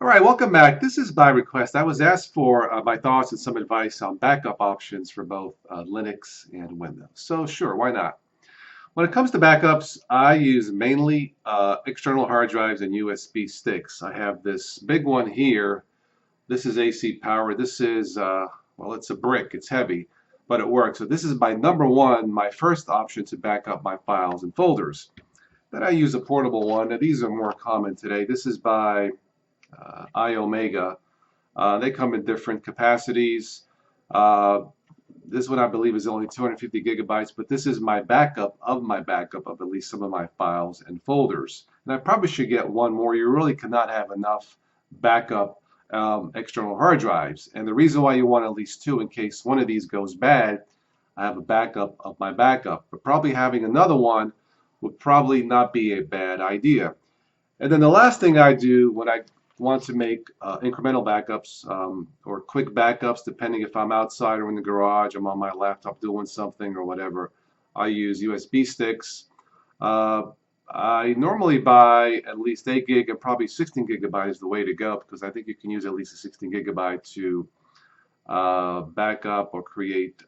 All right, welcome back. This is by request. I was asked for my thoughts and some advice on backup options for both Linux and Windows. So sure, why not? When it comes to backups, I use mainly external hard drives and USB sticks. I have this big one here. This is AC power. This is, well, it's a brick. It's heavy, but it works. So this is my number one, my first option to back up my files and folders. Then I use a portable one. Now, these are more common today. This is by iOmega. They come in different capacities. Uh, this one I believe is only 250 gigabytes, but this is my backup of at least some of my files and folders. And I probably should get one more. You really cannot have enough backup external hard drives. And the reason why you want at least two in case one of these goes bad, I have a backup of my backup. But probably having another one would probably not be a bad idea. And then the last thing I do when I want to make incremental backups or quick backups, depending if I'm outside or in the garage, I'm on my laptop doing something or whatever, I use USB sticks. Uh, I normally buy at least 8 gig and probably 16 gigabyte is the way to go because I think you can use at least a 16 gigabyte to back up or create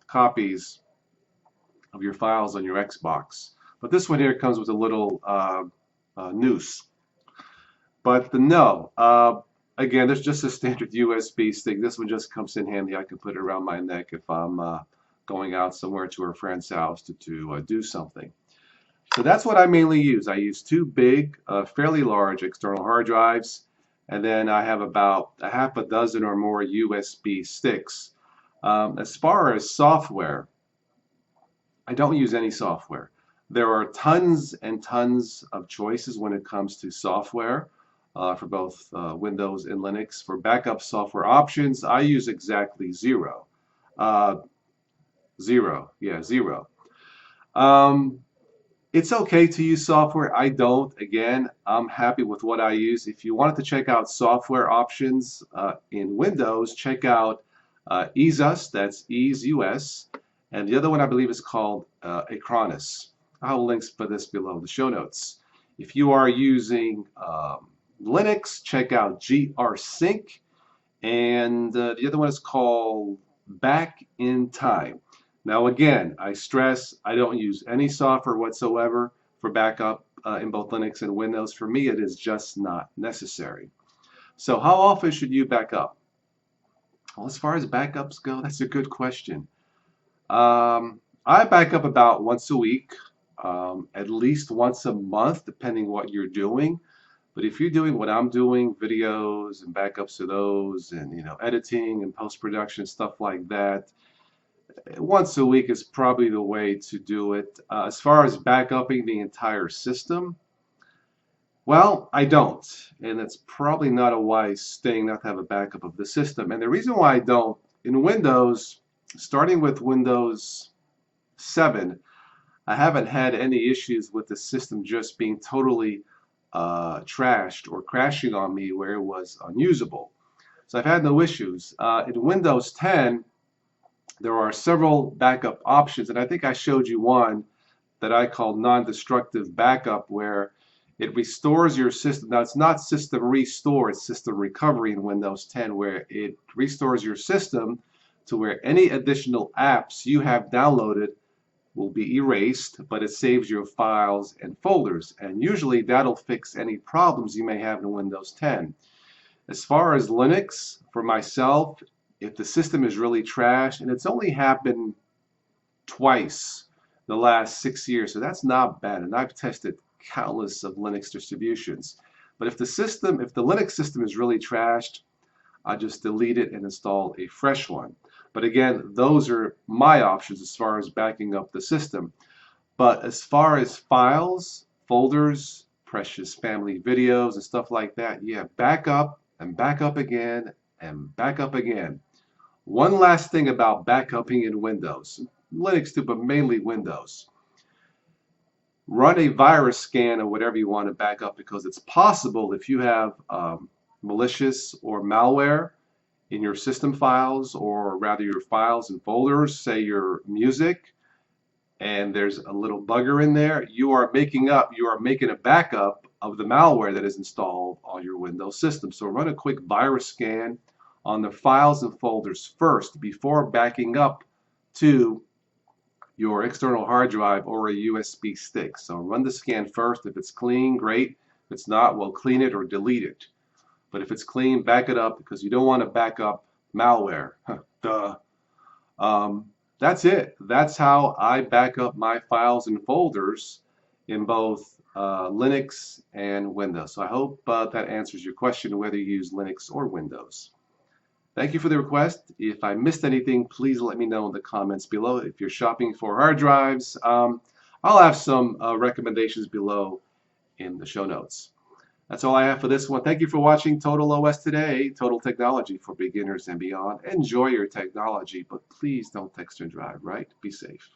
copies of your files on your Xbox. But this one here comes with a little noose. But no, again, there's just a standard USB stick. This one just comes in handy. I can put it around my neck if I'm going out somewhere to a friend's house to do something. So that's what I mainly use. I use two big, fairly large external hard drives, and then I have about a half a dozen or more USB sticks. As far as software, I don't use any software. There are tons and tons of choices when it comes to software for both Windows and Linux. For backup software options, I use exactly zero. Uh, Zero, yeah, zero. Um, it's okay to use software. I don't. Again, I'm happy with what I use. If you wanted to check out software options in Windows, check out EaseUS, that's EaseUS, and the other one I believe is called Acronis. I'll have links for this below the show notes. If you are using Linux, check out GRSync, and the other one is called Back in Time. Now again, I stress I don't use any software whatsoever for backup in both Linux and Windows. For me, it is just not necessary. So how often should you back up? Well, as far as backups go, that's a good question. I back up about once a week, at least once a month, depending what you're doing. But if you're doing what I'm doing, videos and backups of those, and editing and post-production stuff like that, once a week is probably the way to do it. As far as backupping the entire system, well, I don't, and it's probably not a wise thing not to have a backup of the system. And the reason why I don't, in Windows, starting with Windows 7, I haven't had any issues with the system just being totally trashed or crashing on me where it was unusable. So I've had no issues. In Windows 10, there are several backup options, and I think I showed you one that I call non-destructive backup where it restores your system. Now it's not system restore, it's system recovery in Windows 10 where it restores your system to where any additional apps you have downloaded will be erased, but it saves your files and folders. And usually that'll fix any problems you may have in Windows 10. As far as Linux, for myself, if the system is really trashed, and it's only happened twice the last 6 years, so that's not bad. And I've tested countless of Linux distributions. But if the Linux system is really trashed, I just delete it and install a fresh one. But again, those are my options as far as backing up the system. But as far as files, folders, precious family videos and stuff like that, yeah, back up and back up again and back up again. One last thing about backupping in Windows, Linux too, but mainly Windows. Run a virus scan or whatever you want to back up because it's possible if you have malicious or malware in your system files, or rather your files and folders, say your music, and there's a little bugger in there, you are making a backup of the malware that is installed on your Windows system. So run a quick virus scan on the files and folders first before backing up to your external hard drive or a USB stick. So run the scan first. If it's clean, great. If it's not, we'll clean it or delete it. But if it's clean, back it up because you don't want to back up malware. Duh. That's it. That's how I back up my files and folders in both Linux and Windows. So I hope that answers your question whether you use Linux or Windows. Thank you for the request. If I missed anything, please let me know in the comments below. If you're shopping for hard drives, I'll have some recommendations below in the show notes. That's all I have for this one. Thank you for watching Total OS Today, Total Technology for beginners and beyond. Enjoy your technology, but please don't text and drive, right? Be safe.